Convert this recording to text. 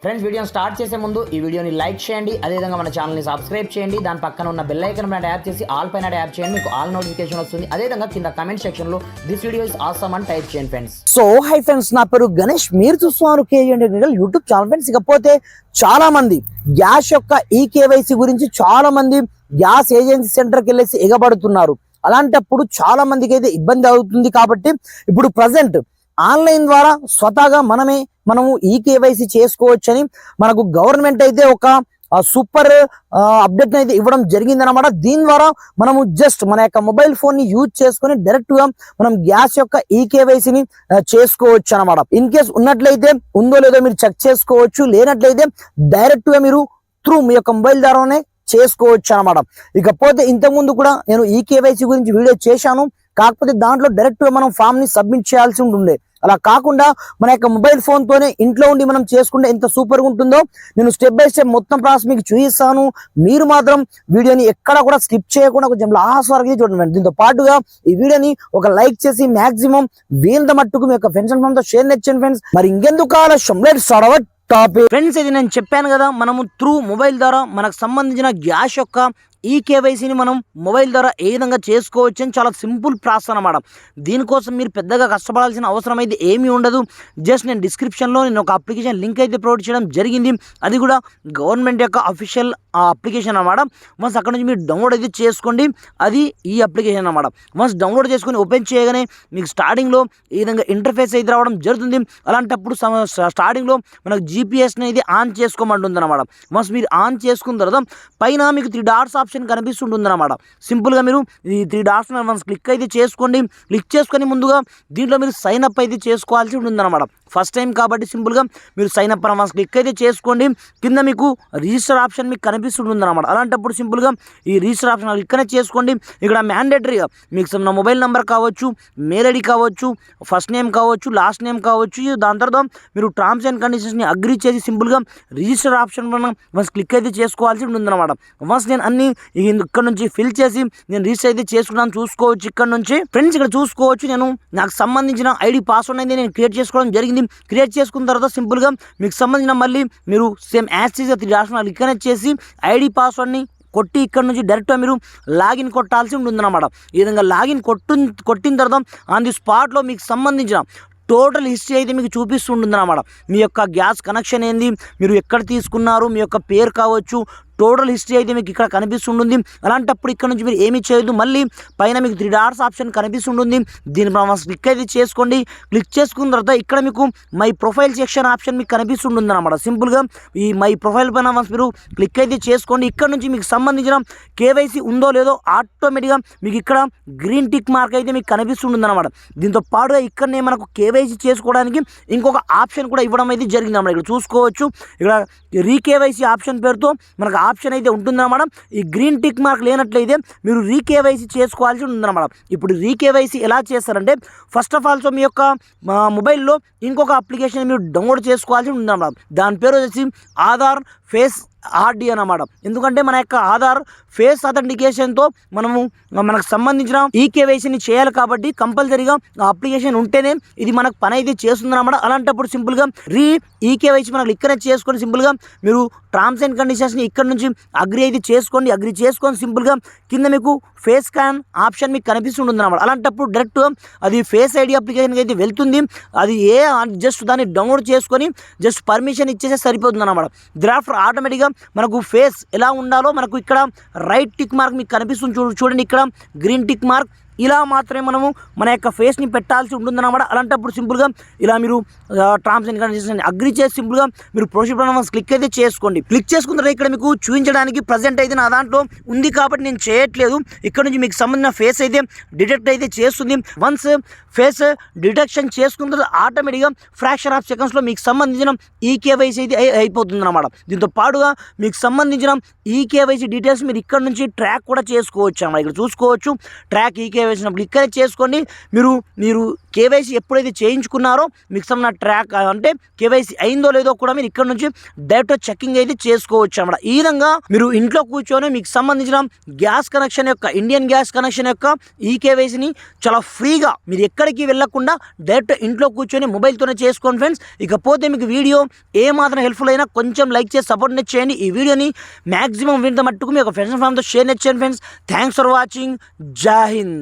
Friends వీడియోని start చేసే ముందు ఈ వీడియోని లైక్ చేయండి, అదేవిధంగా మన ఛానల్ని సబ్స్క్రైబ్ చేయండి. దాని పక్కన ఉన్న బెల్ ఐకాన్ పైన ట్యాప్ చేసి ఆల్ పైన ట్యాప్ చేయండి, మీకు ఆల్ నోటిఫికేషన్ వస్తుంది. అదేవిధంగా కింద కమెంట్ సెక్షన్ లో దిస్ వీడియో ఇస్ ఆసమ్ అని టైప్ చేయండి ఫ్రెండ్స్. సో హై ఫ్రెండ్స్, నా పేరు గణేష్, మీరు చూస్తున్నారు కేఎన్ యూట్యూబ్ ఛానల్. ఫ్రెండ్స్, ఇకపోతే చాలా మంది గ్యాస్ యొక్క ఈకేవైసీ గురించి చాలా మంది గ్యాస్ ఏజెన్సీ సెంటర్కి వెళ్ళేసి ఎగబడుతున్నారు. అలాంటప్పుడు చాలా మందికి అయితే ఇబ్బంది అవుతుంది. కాబట్టి ఇప్పుడు ప్రజెంట్ ఆన్లైన్ ద్వారా స్వతహాగా మనము ఈ కేవైసీ చేసుకోవచ్చని మనకు గవర్నమెంట్ అయితే ఒక సూపర్ అప్డేట్ అయితే ఇవ్వడం జరిగింది అనమాట. దీని ద్వారా మనము జస్ట్ మన యొక్క మొబైల్ ఫోన్ ని యూజ్ చేసుకుని డైరెక్ట్ గా మనం గ్యాస్ యొక్క ఈ కేవైసీని చేసుకోవచ్చు అనమాట. ఇన్ కేస్ ఉన్నట్లయితే ఉందో లేదో మీరు చెక్ చేసుకోవచ్చు, లేనట్లయితే డైరెక్ట్ గా మీరు త్రూ మీ యొక్క మొబైల్ ద్వారానే చేసుకోవచ్చు అనమాట. ఇకపోతే ఇంతకుముందు కూడా నేను ఈ కేవైసీ గురించి వీడియో చేశాను, కాకపోతే దాంట్లో డైరెక్ట్ గా మనం ఫామ్ ని సబ్మిట్ చేయాల్సి ఉంటుండే. అలా కాకుండా మన యొక్క మొబైల్ ఫోన్ తోనే ఇంట్లో ఉండి మనం చేసుకుంటే ఎంత సూపర్ గా ఉంటుందో నేను స్టెప్ బై స్టెప్ మొత్తం ప్రాసెస్ మీకు చూపిస్తాను. మీరు మాత్రం వీడియోని ఎక్కడ కూడా స్కిప్ చేయకుండా కొంచెం లాస్ట్ వరకు చూడండి. దీంతో పాటుగా ఈ వీడియోని ఒక లైక్ చేసి మాక్సిమం వీలంత మట్టుకు మీ యొక్క ఫ్రెండ్స్ అండ్ ఫ్యామిలీతో షేర్ చేయండి ఫ్రెండ్స్. మరి ఇంకెందుకు ఆలస్యం, let's start our topic. Friends, ఇది నేను చెప్పాను కదా, మనము త్రూ మొబైల్ ద్వారా మనకు సంబంధించిన గ్యాస్ యొక్క ఈ కేవైసీని మనం మొబైల్ ద్వారా ఏ విధంగా చేసుకోవచ్చు అని చాలా సింపుల్ ప్రాసెస్ అన్నమాట. దీనికోసం మీరు పెద్దగా కష్టపడాల్సిన అవసరం అయితే ఏమీ ఉండదు. జస్ట్ నేను డిస్క్రిప్షన్లో నేను ఒక అప్లికేషన్ లింక్ అయితే ప్రొవైడ్ చేయడం జరిగింది. అది కూడా గవర్నమెంట్ యొక్క అఫీషియల్ అప్లికేషన్ అన్నమాట. వన్స్ అక్కడ నుంచి మీరు డౌన్లోడ్ అయితే చేసుకోండి. అది ఈ అప్లికేషన్ అన్నమాట. వన్స్ డౌన్లోడ్ చేసుకొని ఓపెన్ చేయగానే మీకు స్టార్టింగ్లో ఈ విధంగా ఇంటర్ఫేస్ అయితే రావడం జరుగుతుంది. అలాంటప్పుడు స్టార్టింగ్లో మనకు జీపీఎస్ని అయితే ఆన్ చేసుకోమంటుంది అనమాట. వన్స్ మీరు ఆన్ చేసుకున్న తర్వాత పైన మీకు 3 డాట్స్ ఆప్షన్ కనిపిస్తుంటుంది అనమాట. సింపుల్గా మీరు ఈ 3 డాట్స్ వన్స్ క్లిక్ అయితే చేసుకోండి. క్లిక్ చేసుకొని ముందుగా దీంట్లో మీరు సైన్ అప్ అయితే చేసుకోవాల్సి ఉంటుంది అనమాట. ఫస్ట్ టైం కాబట్టి సింపుల్గా మీరు సైన్ అప్ వన్స్ క్లిక్ అయితే చేసుకోండి. కింద మీకు రిజిస్టర్ ఆప్షన్ మీకు కనిపిస్తుంటుంది అనమాట. అలాంటప్పుడు సింపుల్గా ఈ రిజిస్టర్ ఆప్షన్ క్లిక్ చేసుకోండి. ఇక్కడ మ్యాండేటరీగా మీకు నా మొబైల్ నెంబర్ కావచ్చు, మెయిల్ ఐడి కావచ్చు, ఫస్ట్ నేమ్ కావచ్చు, లాస్ట్ నేమ్ కావచ్చు. దాని తర్వాత మీరు టర్మ్స్ అండ్ కండిషన్స్ని అగ్రీ చేసి సింపుల్గా రిజిస్టర్ ఆప్షన్ వన్స్ క్లిక్ అయితే చేసుకోవాల్సి ఉంటుంది అనమాట. వన్స్ నేను అన్ని ఇక్కడ నుంచి ఫిల్ చేసి నేను రిజిస్టర్ అయితే చేసుకున్నాను, చూసుకోవచ్చు. ఇక్కడ నుంచి ఫ్రెండ్స్ ఇక్కడ చూసుకోవచ్చు, నేను నాకు సంబంధించిన ఐడి పాస్వర్డ్ అయితే నేను క్రియేట్ చేసుకోవడం జరిగింది. క్రియేట్ చేసుకున్న తర్వాత సింపుల్గా మీకు సంబంధించిన మళ్ళీ మీరు సేమ్ యాక్సెస్ 3 డాట్స్ రికనెక్ట్ చేసి ఐడి పాస్వర్డ్ని కొట్టి ఇక్కడ నుంచి డైరెక్ట్గా మీరు లాగిన్ కొట్టాల్సి ఉంటుందన్నమాట. ఈ విధంగా లాగిన్ కొట్టిన తర్వాత ఆన్ ది స్పాట్లో మీకు సంబంధించిన టోటల్ హిస్టరీ అయితే మీకు చూపిస్తుంటుంది అన్నమాట. మీ యొక్క గ్యాస్ కనెక్షన్ ఏంది, మీరు ఎక్కడ తీసుకున్నారు, మీ యొక్క పేరు కావచ్చు, టోటల్ హిస్టరీ అయితే మీకు ఇక్కడ కనిపిస్తుంటుంది. అలాంటప్పుడు ఇక్కడ నుంచి మీరు ఏమి చేయొద్దు, మళ్ళీ పైన మీకు 3 డాట్స్ ఆప్షన్ కనిపిస్తుంటుంది. దీనిపైన క్లిక్ అయితే చేసుకోండి. క్లిక్ చేసుకున్న తర్వాత ఇక్కడ మీకు మై ప్రొఫైల్ సెక్షన్ ఆప్షన్ మీకు కనిపిస్తుంటుంది అనమాట. సింపుల్గా ఈ మై ప్రొఫైల్ పైన మీరు క్లిక్ అయితే చేసుకోండి. ఇక్కడ నుంచి మీకు సంబంధించిన కేవైసీ ఉందో లేదో ఆటోమేటిక్గా మీకు ఇక్కడ గ్రీన్ టిక్ మార్క్ అయితే మీకు కనిపిస్తుంటుంది అనమాట. దీంతో పాటుగా ఇక్కడనే మనకు కేవైసీ చేసుకోవడానికి ఇంకొక ఆప్షన్ కూడా ఇవ్వడం అయితే జరిగింది అన్నమాట. ఇక్కడ చూసుకోవచ్చు, ఇక్కడ రీకేవైసీ ఆప్షన్ పేరుతో మనకు ఆప్షన్ అయితే ఉంటుందన్నమాట. ఈ గ్రీన్ టిక్ మార్క్ లేనట్లయితే మీరు రీకేవైసీ చేసుకోవాల్సి ఉంటుందన్నమాట. ఇప్పుడు రీకేవైసీ ఎలా చేస్తారంటే ఫస్ట్ ఆఫ్ ఆల్ మీ యొక్క మొబైల్లో ఇంకొక అప్లికేషన్ మీరు డౌన్లోడ్ చేసుకోవాల్సి ఉంటుందన్నమాట. దాని పేరు వచ్చేసి ఆధార్ ఫేస్ ఆర్డి అన్నమాట. ఎందుకంటే మన యొక్క ఆధార్ ఫేస్ అథెంటికేషన్తో మనకు సంబంధించిన ఈ కేవైసీని చేయాలి కాబట్టి కంపల్సరీగా ఆ అప్లికేషన్ ఉంటేనే ఇది మనకు పని అయితే చేస్తుంది అన్నమాట. అలాంటప్పుడు సింపుల్గా ఈ కేవైసీ మనకు ఇక్కడ చేసుకొని సింపుల్గా మీరు టర్మ్స్ అండ్ కండిషన్స్ని ఇక్కడ నుంచి అగ్రీ అయితే చేసుకోండి. అగ్రీ చేసుకొని సింపుల్గా కింద మీకు ఫేస్ స్కాన్ ఆప్షన్ మీకు కనిపిస్తుంటుంది అన్నమాట. అలాంటప్పుడు డైరెక్ట్ అది ఫేస్ ఐడి అప్లికేషన్కి అయితే వెళ్తుంది. అది జస్ట్ దాన్ని డౌన్లోడ్ చేసుకొని జస్ట్ పర్మిషన్ ఇచ్చేస్తే సరిపోతుంది అన్నమాట. డ్రాఫ్ట్ ఆటోమేటిక్గా మనకు ఫేస్ ఎలా ఉండాలో మనకు ఇక్కడ రైట్ టిక్ మార్క్ మీకు కనిపిస్తుంది చూడండి, ఇక్కడ గ్రీన్ టిక్ మార్క్. ఇలా మాత్రమే మనము మన యొక్క ఫేస్ని పెట్టాల్సి ఉంటుందన్నమాట. అలాంటప్పుడు సింపుల్గా ఇలా మీరు టర్మ్స్ అండ్ కండిషన్స్ అగ్రీ చేసి సింపుల్గా మీరు ప్రొసీడ్ క్లిక్ అయితే చేసుకోండి. క్లిక్ చేసుకున్న తర్వాత ఇక్కడ మీకు చూపించడానికి ప్రజెంట్ అయితే నా దాంట్లో ఉంది కాబట్టి నేను చేయట్లేదు. ఇక్కడ నుంచి మీకు సంబంధించిన ఫేస్ అయితే డిటెక్ట్ అయితే చేస్తుంది. వన్స్ ఫేస్ డిటెక్షన్ చేసుకున్న తర్వాత ఆటోమేటిక్గా ఫ్రాక్షన్ ఆఫ్ సెకండ్స్లో మీకు సంబంధించిన ఈ కేవైసీ అయితే అయిపోతుంది అనమాట. దీంతో పాటుగా మీకు సంబంధించిన ఈ కేవైసీ డీటెయిల్స్ మీరు ఇక్కడ నుంచి ట్రాక్ కూడా చేసుకోవచ్చు అన్నమాట. ఇక్కడ చూసుకోవచ్చు ట్రాక్ ఈ కేవైసీ ఉన్నప్పుడు ఇక్కడే చేసుకోండి. మీరు కేవైసీ ఎప్పుడైతే చేయించుకున్నారో మీకు సంబంధించిన ట్రాక్ అంటే కేవైసీ అయిందో లేదో కూడా మీరు ఇక్కడ నుంచి డైరెక్ట్ చెకింగ్ అయితే చేసుకోవచ్చు అన్నమాట. ఈ విధంగా మీరు ఇంట్లో కూర్చొని మీకు సంబంధించిన గ్యాస్ కనెక్షన్ యొక్క ఇండియన్ గ్యాస్ కనెక్షన్ యొక్క ఈ కేవైసీని చాలా ఫ్రీగా మీరు ఎక్కడికి వెళ్ళకుండా డైరెక్ట్ ఇంట్లో కూర్చొని మొబైల్తోనే చేసుకోండి ఫ్రెండ్స్. ఇకపోతే మీకు వీడియో ఏమాత్రం హెల్ప్ఫుల్ అయినా కొంచెం లైక్ చేసి సపోర్ట్ చేయండి. ఈ వీడియోని మ్యాక్సిమం వింత మట్టుకు మీ యొక్క ఫ్రెండ్స్ ఫ్యామిలీతో షేర్ చేయండి ఫ్రెండ్స్. Thanks for watching. జై హింద్.